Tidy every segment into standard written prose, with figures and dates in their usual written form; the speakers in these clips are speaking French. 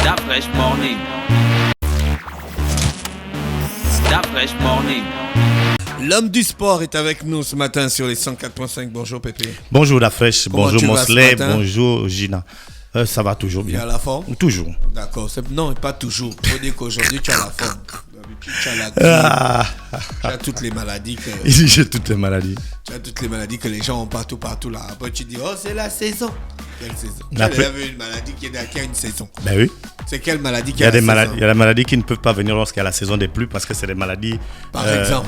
That fresh morning. That fresh morning. L'homme du sport est avec nous ce matin sur les 104.5. Bonjour Pépé. Bonjour La Fraîche, Comment bonjour tu vas Mosley, ce matin? bonjour Gina. Ça va toujours Tu bien. as la forme? Toujours. D'accord. Non, pas toujours. Il faut dire qu'aujourd'hui tu as la forme. D'habitude tu as la grippe. Tu as toutes les maladies J'ai toutes les maladies. Tu as toutes les maladies que les gens ont partout là. Après tu dis oh c'est la saison. Quelle saison? Tu Après- as vu une maladie qui a une saison. Ben oui. C'est quelle maladie qui Il y a des la maladies, saison? il y a des maladies qui ne peuvent pas venir lorsqu'il y a la saison des pluies parce que c'est des maladies. Par exemple.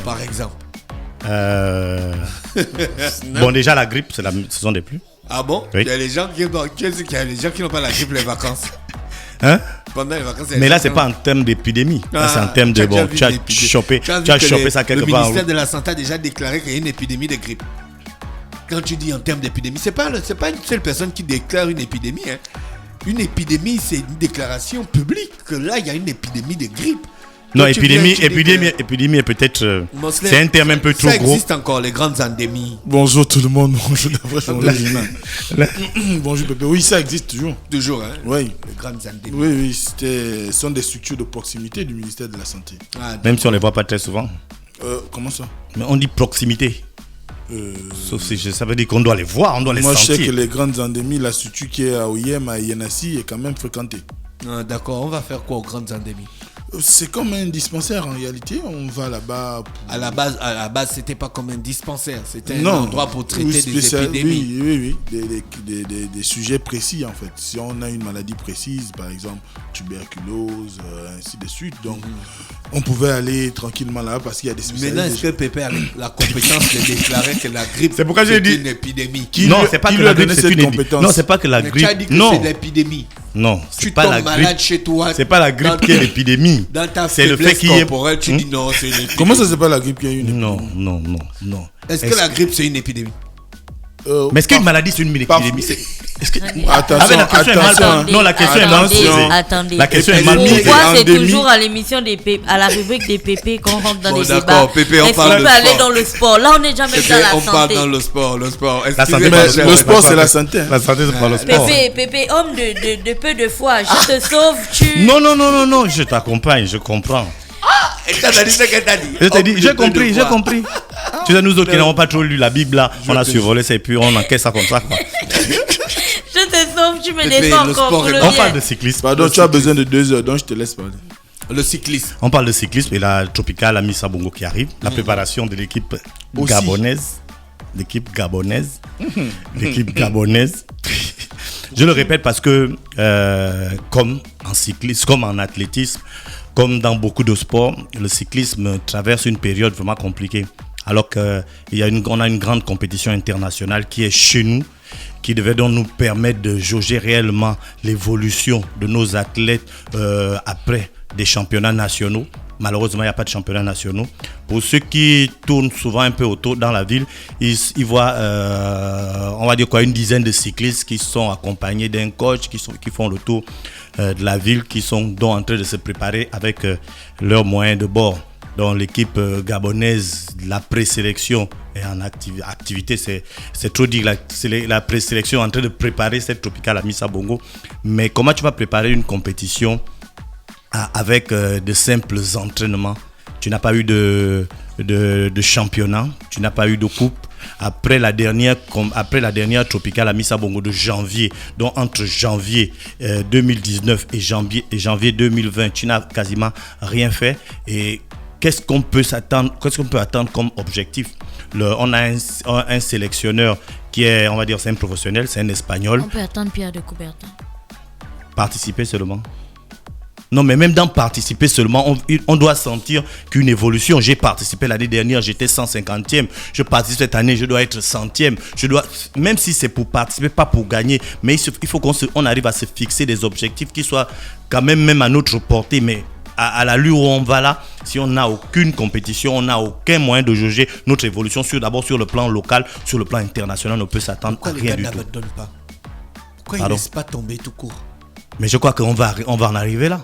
Bon, déjà la grippe, c'est la saison des pluies. Ah bon? Oui. Il y a les gens qui n'ont pas la grippe les vacances. Hein? Pendant les vacances. Mais là, c'est pas en termes d'épidémie. Là, c'est en termes de bon. Tu as chopé ça quelque Le part. ministère de la Santé a déjà déclaré qu'il y a une épidémie de grippe. Quand tu dis en termes d'épidémie, c'est pas une seule personne qui déclare une épidémie. Hein. Une épidémie, c'est une déclaration publique que là, il y a une épidémie de grippe. Non, Quand tu viens, tu dis épidémie est peut-être. Mosley, C'est un terme un peu trop ça gros. existe encore, les grandes endémies. Bonjour tout le monde, bonjour la vraie Là- bonjour Pépé. Oui, ça existe toujours. Toujours, hein. Oui, Les grandes endémies. oui, ce sont des structures de proximité du ministère de la Santé. Ah, Même si on ne les voit pas très souvent. Comment ça? Mais on dit proximité. Sauf si ça veut dire qu'on doit les voir, on doit les Moi, je sais sentir. que les grandes endémies, la structure qui est à OIM, à Yenassi, est quand même fréquentée. ah, d'accord, on va faire quoi aux grandes endémies? C'est comme un dispensaire en réalité. On va là-bas. À la base, c'était pas comme un dispensaire, c'était un endroit pour traiter des épidémies. Oui. Des sujets précis en fait. Si on a une maladie précise, par exemple tuberculose, ainsi de suite, donc on pouvait aller tranquillement là parce qu'il y a des spécialistes. Maintenant, est-ce que Pépé a la compétence de déclarer que la grippe C'est pourquoi j'ai dit- une épidémie? Non, c'est pas qui que lui a la grippe, donné c'est cette une compétence? Non, c'est pas que la Mais tu as grippe. dit que Non, c'est l'épidémie. non, Tu c'est pas tombes la malade grippe. chez toi. C'est pas la grippe qui est l'épidémie. Dans ta C'est le fait faiblesse qu'il y ait. corporelle, tu dis non, c'est une épidémie. Comment ça, c'est pas la grippe qui a une épidémie? Non. Est-ce que la grippe, c'est une épidémie? Mais est-ce qu'une maladie c'est une épidémie? Est-ce que Attention, la question est mal attention. posée. Non, la question est mal posée. Attendez. La question est mal Épidémie, posée. Pourquoi c'est endémie. toujours à l'émission des Pépé, à la rubrique des Pépé qu'on rentre dans Bon, les débats? d'accord, Pépé, on Est-ce parle qu'on de peut aller sport. dans le sport? Là, on n'est jamais Pépé, dans la on parle santé. dans le sport. La santé, Excusez-moi, pas cher, Le sport, pas c'est ça. la santé. La santé, c'est pas le sport. Pépé, homme de peu de foi, je te sauve, tu... Non, je t'accompagne, je comprends. T'as dit ce que t'as dit. Je t'ai dit, Homme de j'ai peu de compris. foi. Tu sais, nous autres qui n'avons pas trop lu la Bible, là, on a survolé ça et puis on encaisse ça comme ça, quoi. Je te sauve, tu me Pépé, descends le encore sport pour est- le On bien. parle de cyclisme. Pardon, tu as besoin de 2 heures, donc je te laisse parler. Le cyclisme. On parle de cyclisme et la Tropical, la Missa Bongo qui arrive. La préparation de l'équipe Aussi. gabonaise. L'équipe gabonaise. L'équipe gabonaise. Je le répète parce que, comme en cyclisme, comme en athlétisme, comme dans beaucoup de sports, le cyclisme traverse une période vraiment compliquée. Alors qu'on a une grande compétition internationale qui est chez nous, qui devait donc nous permettre de jauger réellement l'évolution de nos athlètes après des championnats nationaux. Malheureusement, il n'y a pas de championnats nationaux. Pour ceux qui tournent souvent un peu autour dans la ville, ils voient, on va dire quoi, une dizaine de cyclistes qui sont accompagnés d'un coach, qui font le tour de la ville, qui sont donc en train de se préparer avec leurs moyens de bord. Donc l'équipe gabonaise, la présélection est en activité, c'est trop dit, la présélection est en train de préparer cette Tropical à Missa Bongo. Mais comment tu vas préparer une compétition avec de simples entraînements? Tu n'as pas eu de championnat, tu n'as pas eu de coupe. Après la dernière Tropical à Missa Bongo de janvier, donc entre janvier 2019 et janvier 2020, tu n'as quasiment rien fait. Et qu'est-ce qu'on peut attendre comme objectif? On a un sélectionneur qui est, on va dire, c'est un professionnel, c'est un Espagnol. On peut attendre Pierre de Coubertin. Participer seulement. Non, mais même dans participer seulement, on doit sentir qu'une évolution. J'ai participé l'année dernière, j'étais 150e. Je participe cette année, je dois être 100e. Même si c'est pour participer, pas pour gagner, mais il faut qu'on arrive à se fixer des objectifs qui soient quand même à notre portée. Mais à l'allure où on va là, si on n'a aucune compétition, on n'a aucun moyen de juger notre évolution d'abord sur le plan local, sur le plan international, on ne peut s'attendre à Pourquoi les rien gars du tout. n'abandonnent pas? Pourquoi ils Pardon? ne laissent pas tomber tout court? Mais je crois qu'on va en arriver là.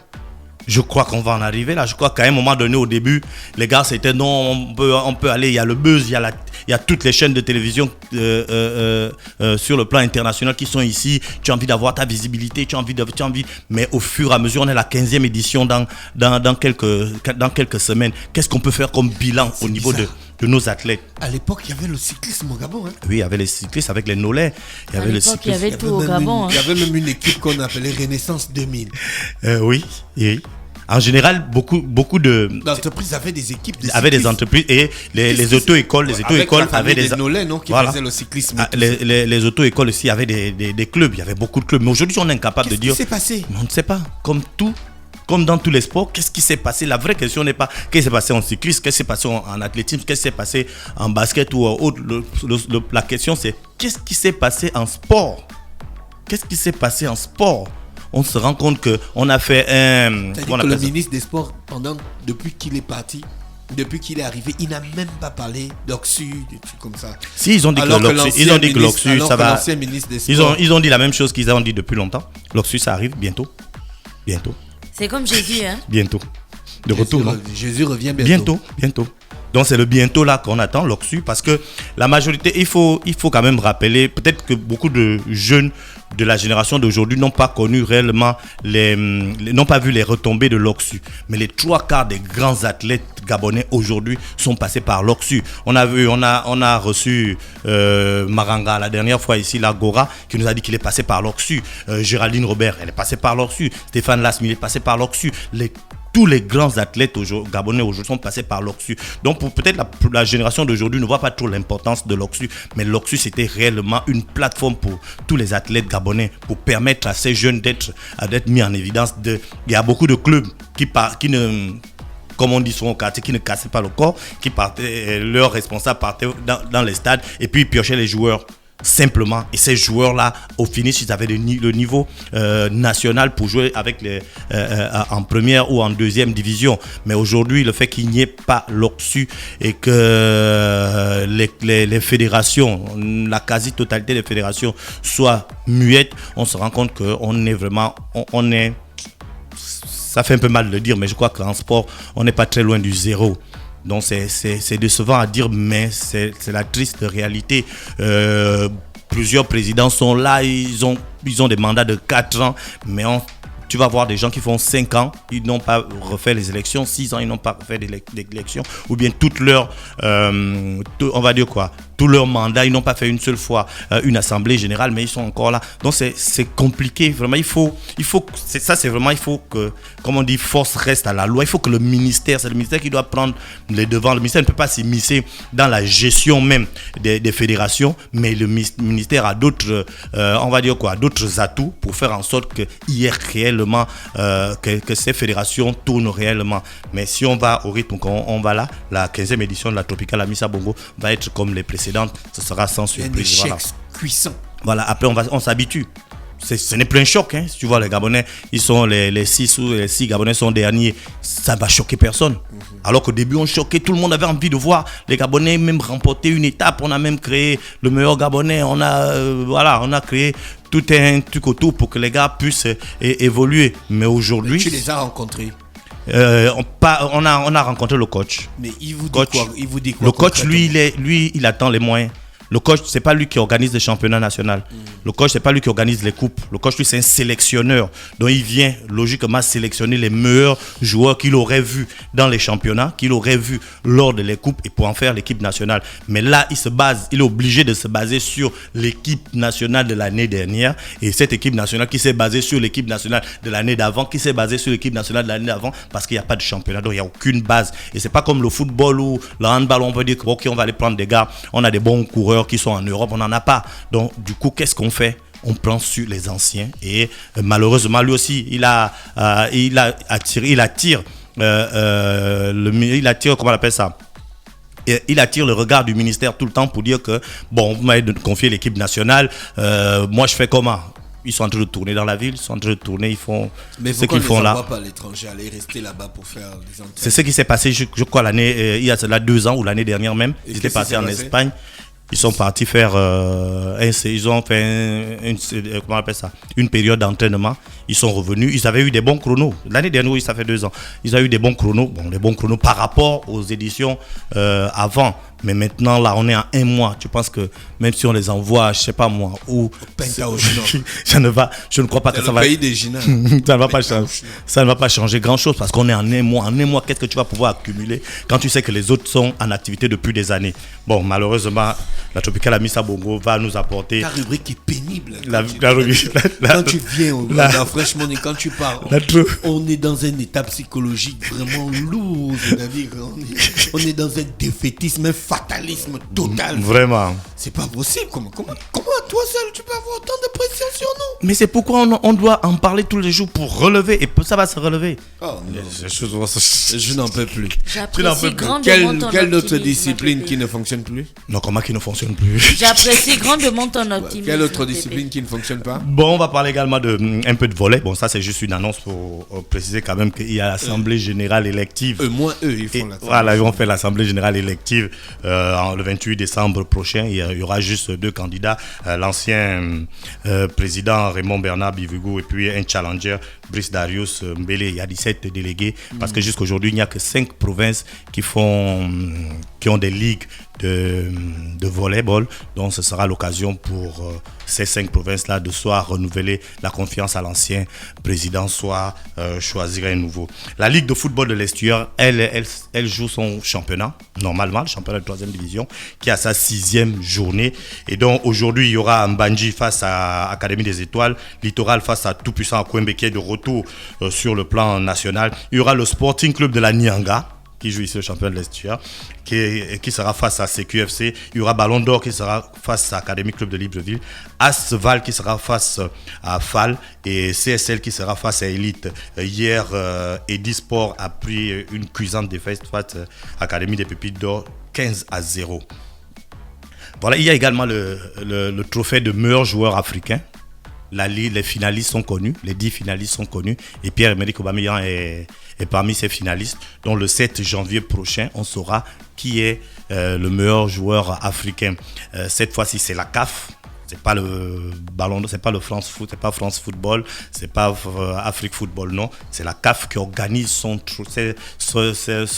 Je crois qu'on va en arriver là. Je crois qu'à un moment donné, au début, les gars, c'était non, on peut aller. Il y a le buzz, il y a toutes les chaînes de télévision sur le plan international qui sont ici. Tu as envie d'avoir ta visibilité, tu as envie. Mais au fur et à mesure, on est à la 15e édition dans quelques semaines. Qu'est-ce qu'on peut faire comme bilan au niveau de nos athlètes? À l'époque, il y avait le cyclisme au Gabon. Hein. Oui, il y avait les cyclistes avec les Nolais. Il y avait le cyclisme. Il y avait tout au Gabon. Il y avait même une équipe qu'on appelait Renaissance 2000. Oui. En général, beaucoup de l'entreprise avait des équipes de avaient des entreprises et les auto-écoles, avaient des Nolais, non, qui faisaient le cyclisme. Les auto-écoles aussi avaient des clubs, il y avait beaucoup de clubs. Mais aujourd'hui, on est incapable de dire. Qu'est-ce qui s'est passé? On ne sait pas. Comme dans tous les sports, qu'est-ce qui s'est passé? La vraie question n'est pas qu'est-ce qui s'est passé en cyclisme, qu'est-ce qui s'est passé en athlétisme, qu'est-ce qui s'est passé en basket ou autre. La question, c'est qu'est-ce qui s'est passé en sport? Qu'est-ce qui s'est passé en sport? On se rend compte qu'on a fait un... C'est-à-dire que le ministre des Sports, depuis qu'il est parti, depuis qu'il est arrivé, il n'a même pas parlé d'Oxu, des trucs comme ça. Si, ils ont dit que l'Oxu, ça va... Ils ont dit la même chose qu'ils ont dit depuis longtemps. L'Oxu, ça arrive bientôt. C'est comme Jésus, hein. Bientôt. De retour, non? Jésus revient bientôt. Bientôt. Donc c'est le bientôt là qu'on attend, l'Oxu, parce que la majorité, il faut quand même rappeler, peut-être que beaucoup de jeunes de la génération d'aujourd'hui n'ont pas connu réellement n'ont pas vu les retombées de l'Oxu. Mais les 3/4 des grands athlètes gabonais aujourd'hui sont passés par l'Oxu. On a reçu Maranga la dernière fois ici, la Gora, qui nous a dit qu'il est passé par l'Oxu. Géraldine Robert, elle est passée par l'Oxu. Stéphane Lasmi, il est passé par l'Oxu. Tous les grands athlètes gabonais aujourd'hui sont passés par l'Oxu. Donc peut-être la génération d'aujourd'hui ne voit pas trop l'importance de l'Oxu, mais l'Oxu c'était réellement une plateforme pour tous les athlètes gabonais, pour permettre à ces jeunes d'être mis en évidence. Il y a beaucoup de clubs qui ne, comme on dit souvent au quartier, qui ne cassaient pas le corps, qui partaient, leurs responsables partaient dans les stades et puis ils piochaient les joueurs. Simplement, et ces joueurs-là, au finish, ils avaient le niveau national pour jouer avec en première ou en deuxième division. Mais aujourd'hui, le fait qu'il n'y ait pas l'Oxu et que les fédérations, la quasi-totalité des fédérations soient muettes, on se rend compte qu'on est vraiment, ça fait un peu mal de le dire, mais je crois qu'en sport, on n'est pas très loin du zéro. Donc c'est décevant à dire, mais c'est la triste réalité. Plusieurs présidents sont là, ils ont des mandats de 4 ans, mais tu vas voir des gens qui font 5 ans, ils n'ont pas refait les élections, 6 ans, ils n'ont pas refait l'élection, ou bien toute leur, on va dire quoi, tout leur mandat, ils n'ont pas fait une seule fois une assemblée générale, mais ils sont encore là. Donc c'est compliqué, vraiment, il faut que, comme on dit, force reste à la loi. Il faut que c'est le ministère qui doit prendre les devants. Le ministère ne peut pas s'immiscer dans la gestion même des fédérations, mais le ministère a d'autres, on va dire quoi, d'autres atouts pour faire en sorte qu'il y ait réellement, que ces fédérations tournent réellement. Mais si on va au rythme qu'on va là, la 15e édition de la Tropicale Amissa Bongo va être comme les précédentes, ce sera sans surprise. Un échec cuissant. Voilà, après on s'habitue. Ce n'est plus un choc, hein. Si tu vois les Gabonais, ils sont les 6 Gabonais sont derniers, ça va choquer personne. Alors qu'au début on choquait, tout le monde avait envie de voir les Gabonais même remporter une étape. On a même créé le meilleur Gabonais, on a créé tout un truc autour pour que les gars puissent évoluer. Mais aujourd'hui, tu les as rencontrés? On a rencontré le coach. Mais il vous dit quoi? Le coach, lui, il attend les moyens. Le coach, c'est pas lui qui organise les championnats nationaux. Le coach, c'est pas lui qui organise les coupes. Le coach, lui, c'est un sélectionneur. Donc, il vient logiquement sélectionner les meilleurs joueurs qu'il aurait vus dans les championnats, qu'il aurait vus lors de les coupes et pour en faire l'équipe nationale. Mais là, il est obligé de se baser sur l'équipe nationale de l'année dernière. Et cette équipe nationale qui s'est basée sur l'équipe nationale de l'année d'avant, qui s'est basée sur l'équipe nationale de l'année d'avant, parce qu'il n'y a pas de championnat. Donc, il n'y a aucune base. Et c'est pas comme le football ou le handball où on peut dire que, ok, on va aller prendre des gars, on a des bons coureurs qui sont en Europe, on n'en a pas. Donc du coup, qu'est-ce qu'on fait? On prend sur les anciens et malheureusement lui aussi il attire comment on appelle ça? Il attire le regard du ministère tout le temps pour dire que bon, vous m'avez confié l'équipe nationale, moi je fais comment? Ils sont en train de tourner dans la ville, ils sont en train de tourner, ils font ce qu'ils font là. Mais pourquoi on ne les envoie pas à l'étranger, aller rester là-bas pour faire des entraînements? C'est ce qui s'est passé, je crois, il y a cela 2 ans ou l'année dernière même. Ils étaient passés en Espagne. Ils sont partis faire ils ont fait comment on appelle ça, une période d'entraînement. Ils sont revenus, ils avaient eu des bons chronos. L'année dernière, oui, ça fait 2 ans. Ils ont eu des bons chronos, les bons chronos par rapport aux éditions avant. Mais maintenant, là, on est à 1 mois. Tu penses que même si on les envoie, je sais pas moi, où je ne crois pas que ça va. Pays des Gina. ça ne va pas changer. Ça ne va pas changer grand chose parce qu'on est en 1 mois. En 1 mois, qu'est-ce que tu vas pouvoir accumuler quand tu sais que les autres sont en activité depuis des années? Bon, malheureusement, la Tropical Amissa Bongo va nous apporter. Ta rubrique est pénible. Quand tu viens dans Fresh Money, quand tu parles, on est dans un état psychologique vraiment lourd. On est dans un défaitisme, un fatalisme total. Vraiment. C'est pas possible. Comment toi seul tu peux avoir autant de pression sur nous? Mais c'est pourquoi on doit en parler tous les jours pour relever, et ça va se relever. Oh, je n'en peux plus. J'apprécie grandement ton Quelle autre optimisme. discipline qui ne fonctionne plus? Non, comment qui ne fonctionne plus? J'apprécie grandement ton optimisme. Quelle autre Pépé. discipline qui ne fonctionne pas? Bon, on va parler également un peu de volley. Bon, ça c'est juste une annonce pour préciser quand même qu'il y a l'Assemblée Générale élective. Ils font la Voilà, ils vont faire l'Assemblée Générale élective le 28 décembre prochain. Il y aura juste 2 candidats. L'ancien président Raymond Bernard Bivugou et puis un challenger, Brice Darius Mbele. Il y a 17 délégués parce que jusqu'à aujourd'hui, il n'y a que 5 provinces qui ont des ligues de volleyball. Donc ce sera l'occasion pour ces 5 provinces-là de soit renouveler la confiance à l'ancien président, soit choisir un nouveau. La Ligue de football de l'Estuaire, elle joue son championnat, normalement, le championnat de 3e division, qui a sa 6e journée. Et donc aujourd'hui, il y aura Mbandji face à Académie des Étoiles, Littoral face à Tout-Puissant Akwembe qui est de retour sur le plan national. Il y aura le Sporting Club de la Nianga, qui joue ici le championnat de l'Estuaire, qui sera face à CQFC. Il y aura Ballon d'Or qui sera face à Académie Club de Libreville, Asval qui sera face à FAL et CSL qui sera face à Elite. Hier, Edisport a pris une cuisante défaite face à Académie des Pépites d'Or 15-0. Voilà, il y a également le trophée de meilleur joueur africain. Les finalistes sont connus, les 10 finalistes sont connus et Pierre-Emerick Aubameyang est parmi ces finalistes. Donc le 7 janvier prochain, on saura qui est le meilleur joueur africain. Cette fois-ci, c'est la CAF. C'est pas le Ballon d'Or, c'est pas le France Foot, c'est pas France Football, c'est pas Afrique Football, non. C'est la CAF qui organise son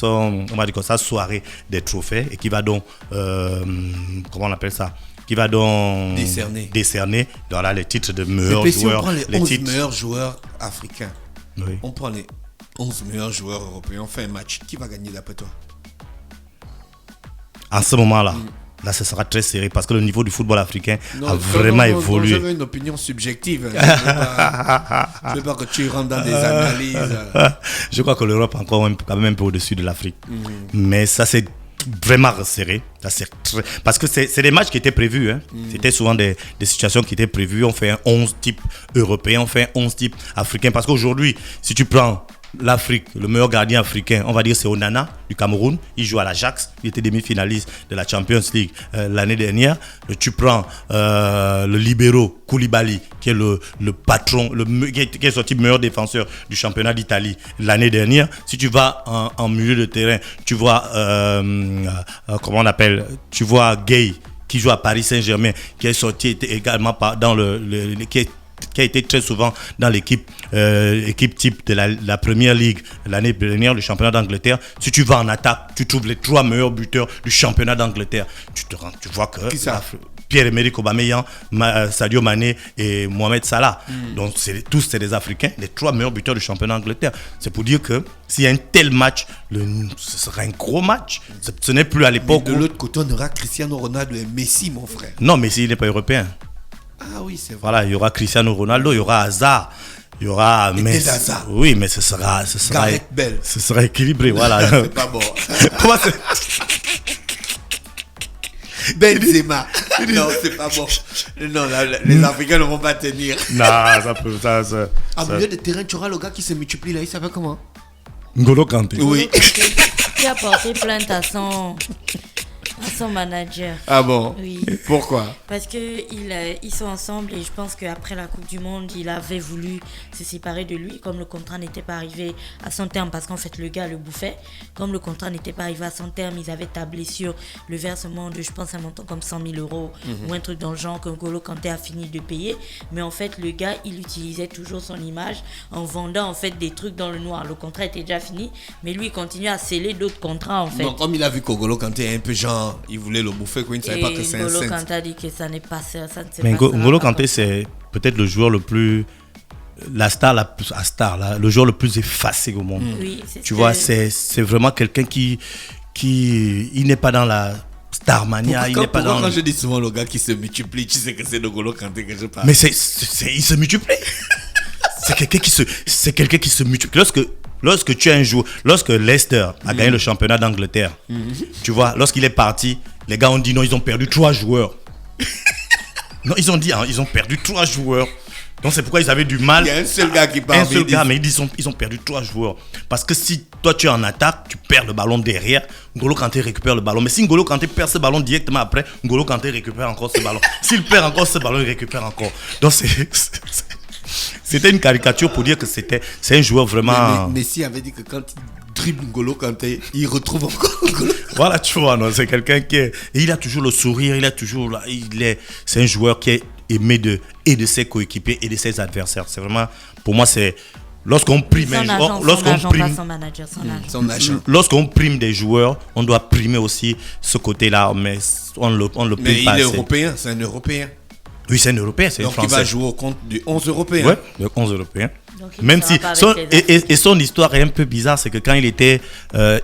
on va dire comme ça, soirée des trophées et qui va donc, comment on appelle ça? Qui va donc décerner voilà, les titres de meilleurs joueurs. Si on prend les 11 meilleurs joueurs africains, oui. On prend les 11 meilleurs joueurs européens, on fait un match, qui va gagner d'après toi? En ce moment-là, là, ce sera très serré parce que le niveau du football africain a vraiment évolué. J'avais une opinion subjective. Je ne veux pas que tu rentres dans des analyses. Je crois que l'Europe est encore quand même un peu au-dessus de l'Afrique. Mais ça, c'est vraiment resserré. Parce que c'est des matchs qui étaient prévus. C'était souvent des situations qui étaient prévues. On fait un 11 type européen, on fait un 11 type africain. Parce qu'aujourd'hui, si tu prends l'Afrique, le meilleur gardien africain, on va dire c'est Onana du Cameroun. Il joue à l'Ajax. Il était demi-finaliste de la Champions League l'année dernière. Tu prends le libéro Koulibaly, qui est le patron, qui est sorti meilleur défenseur du championnat d'Italie l'année dernière. Si tu vas en milieu de terrain, tu vois comment on appelle, tu vois Gay qui joue à Paris Saint-Germain, qui est sorti également dans qui a été très souvent dans l'équipe type de la Première Ligue l'année dernière, le championnat d'Angleterre. Si tu vas en attaque, tu trouves les 3 meilleurs buteurs du championnat d'Angleterre. Tu vois que Pierre-Emerick Aubameyang, Sadio Mané et Mohamed Salah. Donc tous c'est des Africains, les 3 meilleurs buteurs du championnat d'Angleterre. C'est pour dire que s'il y a un tel match, ce sera un gros match. Ce n'est plus à l'époque. Mais de l'autre côté, on aura Cristiano Ronaldo et Messi, mon frère. Non, Messi il n'est pas européen. Ah oui, c'est vrai. Voilà, il y aura Cristiano Ronaldo, il y aura Hazard, il y aura Messi. Oui, mais ce sera Bell. Ce sera équilibré, voilà. C'est pas bon. Comment c'est Benzema. Non, c'est pas bon. Non, les Africains ne vont pas tenir. Non, ça peut En milieu de terrain, tu auras le gars qui se multiplie là, il s'appelle comment? N'Golo Kanté. Oui. Qui a porté plainte à son À son manager. Ah bon? Oui. Pourquoi? Parce que ils sont ensemble et je pense qu'après la Coupe du Monde, il avait voulu se séparer de lui. Comme le contrat n'était pas arrivé à son terme, parce qu'en fait, le gars le bouffait. Comme le contrat n'était pas arrivé à son terme, ils avaient tablé sur le versement de, je pense, un montant comme 100 000 euros ou un truc dans le genre que N'Golo Kanté a fini de payer. Mais en fait, le gars, il utilisait toujours son image en vendant en fait des trucs dans le noir. Le contrat était déjà fini, mais lui, il continuait à sceller d'autres contrats en fait. Donc, comme il a vu qu'Ngolo Kanté est un peu genre, il voulait le bouffer, quoi, il ne savait pas que c'est un N'Golo saint. Kanté a dit que ça n'est pas ça. Mais N'Golo Kanté, c'est peut-être le joueur le plus. Le joueur le plus effacé au monde. Oui, tu vois, c'est vraiment quelqu'un qui il n'est pas dans la starmania, il n'est pas dans. Quand je dis souvent le gars qui se multiplie, tu sais que c'est N'Golo Kanté que je parle. Mais il se multiplie. C'est quelqu'un qui se multiplie. Lorsque tu es un joueur, lorsque Leicester a gagné le championnat d'Angleterre, tu vois, lorsqu'il est parti, les gars ont dit non, ils ont perdu 3 joueurs. Non, ils ont dit, ils ont perdu 3 joueurs. Donc c'est pourquoi ils avaient du mal. Il y a un seul gars qui parle. Un seul gars, mais ils ont perdu 3 joueurs. Parce que si toi tu es en attaque, tu perds le ballon derrière, N'Golo Kanté récupère le ballon. Mais si N'Golo Kanté perd ce ballon directement après, N'Golo Kanté récupère encore ce ballon. S'il perd encore ce ballon, il récupère encore. Donc c'était une caricature pour dire que c'est un joueur vraiment. Mais Messi avait dit que quand il dribble N'Golo Kanté, il retrouve encore N'Golo. Voilà, tu vois, non, c'est quelqu'un il a toujours le sourire, c'est un joueur qui est aimé de ses coéquipiers et de ses adversaires. C'est vraiment, pour moi, c'est lorsqu'on prime lorsqu'on prime des joueurs, on doit primer aussi ce côté-là, mais on le prime pas. Mais il est européen, c'est un Européen. Oui, c'est un Européen, c'est un Français. Donc il va jouer au compte du 11 Européen. Ouais, le 11 Européen. Même si son histoire est un peu bizarre, c'est que quand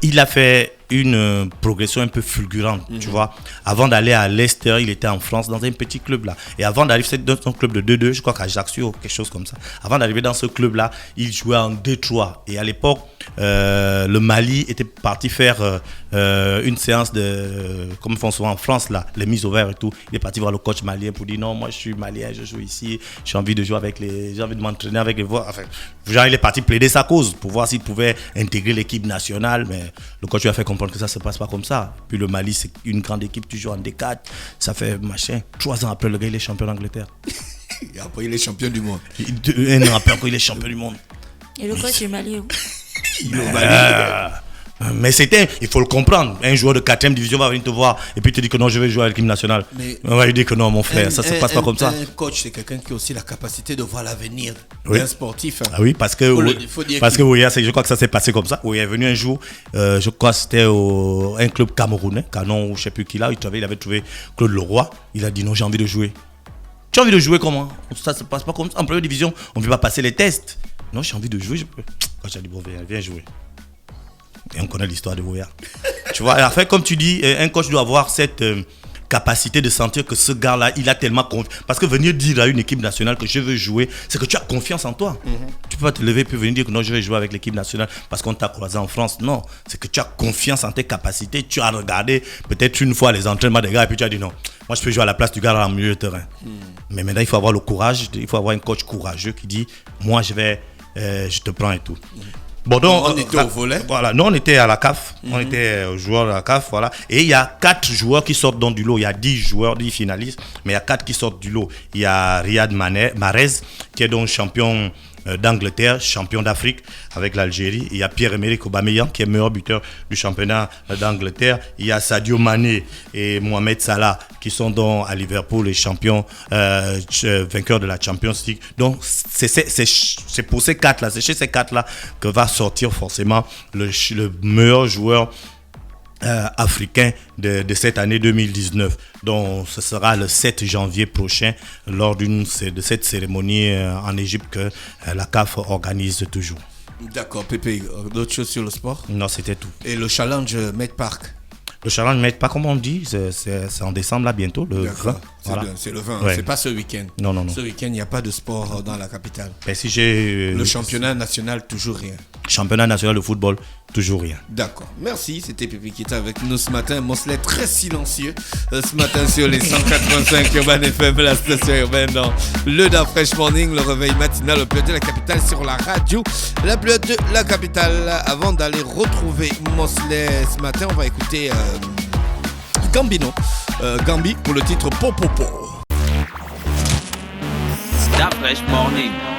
il a fait une progression un peu fulgurante, tu vois. Avant d'aller à Leicester, il était en France dans un petit club là. Et avant d'arriver dans un club de 2-2, je crois qu'Ajaccio ou quelque chose comme ça. Avant d'arriver dans ce club là, il jouait en 2-3. Et à l'époque, le Mali était parti faire une séance de, comme ils font souvent en France là, les mises au vert et tout. Il est parti voir le coach malien pour dire non, moi je suis malien, je joue ici, j'ai envie de jouer j'ai envie de m'entraîner avec les voix. Enfin, genre, il est parti plaider sa cause pour voir s'il pouvait intégrer l'équipe nationale, mais le coach lui a fait comprendre que ça se passe pas comme ça. Puis le Mali, c'est une grande équipe, tu joues en D4, ça fait machin. 3 ans après, le gars, il est champion d'Angleterre. Et après, il est champion du monde. 1 an après, il est champion du monde. Et le coach est malien. Il est au Mali. Mais il faut le comprendre. Un joueur de 4e division va venir te voir et puis te dire que non, je vais jouer à l'équipe nationale. Mais on va lui dire que non, mon frère, ça se passe pas comme ça. Un coach, c'est quelqu'un qui a aussi la capacité de voir l'avenir d'un sportif. Ah oui, parce que je crois que ça s'est passé comme ça. Il est venu un jour, je crois que c'était un club camerounais, Canon ou je sais plus qui là, il avait trouvé Claude Leroy. Il a dit non, j'ai envie de jouer. Tu as envie de jouer comment? Ça se passe pas comme ça. En première division, on ne peut pas passer les tests. Non, j'ai envie de jouer, je peux. Quand j'ai dit bon, viens jouer. Et on connaît l'histoire de Voya. Tu vois, en fait, comme tu dis, un coach doit avoir cette capacité de sentir que ce gars-là, il a tellement confiance. Parce que venir dire à une équipe nationale que je veux jouer, c'est que tu as confiance en toi. Tu peux pas te lever puis venir dire que non, je vais jouer avec l'équipe nationale parce qu'on t'a croisé en France. Non, c'est que tu as confiance en tes capacités. Tu as regardé peut-être une fois les entraînements des gars et puis tu as dit non, moi je peux jouer à la place du gars dans le milieu de terrain. Mais maintenant, il faut avoir le courage, il faut avoir un coach courageux qui dit moi je te prends et tout. Bon, donc, on était au volet. Voilà, nous on était à la CAF, on était joueurs de la CAF, voilà. Et il y a 4 joueurs qui sortent du lot. Il y a 10 joueurs, 10 finalistes, mais il y a 4 qui sortent du lot. Il y a Riyad Mahrez, qui est donc champion d'Angleterre, champion d'Afrique avec l'Algérie. Il y a Pierre-Emerick Aubameyang qui est meilleur buteur du championnat d'Angleterre. Il y a Sadio Mané et Mohamed Salah qui sont donc à Liverpool les champions vainqueurs de la Champions League. Donc c'est pour ces 4 là, c'est chez ces 4 là que va sortir forcément le meilleur joueur africain de cette année 2019. Donc ce sera le 7 janvier prochain lors de cette cérémonie en Égypte que la CAF organise toujours. D'accord, Pépé, d'autres choses sur le sport? Non, c'était tout. Et le challenge Med Park? Le challenge Med Park, comme on dit, c'est en décembre là bientôt, le 20. Voilà. C'est le 20, ouais. C'est pas ce week-end. Non. Ce week-end, il n'y a pas de sport dans la capitale. Ben, si j'ai le championnat national, toujours rien. Championnat national de football, toujours rien. D'accord. Merci, c'était Pépé qui était avec nous ce matin. Mosley très silencieux ce matin sur les 185 Urban FM, la station urbaine dans le Da Fresh Morning, le réveil matinal au plus de la capitale sur la radio, la plus de la capitale. Avant d'aller retrouver Mosley ce matin, on va écouter Gambino. Gambi pour le titre Popopo. That fresh morning.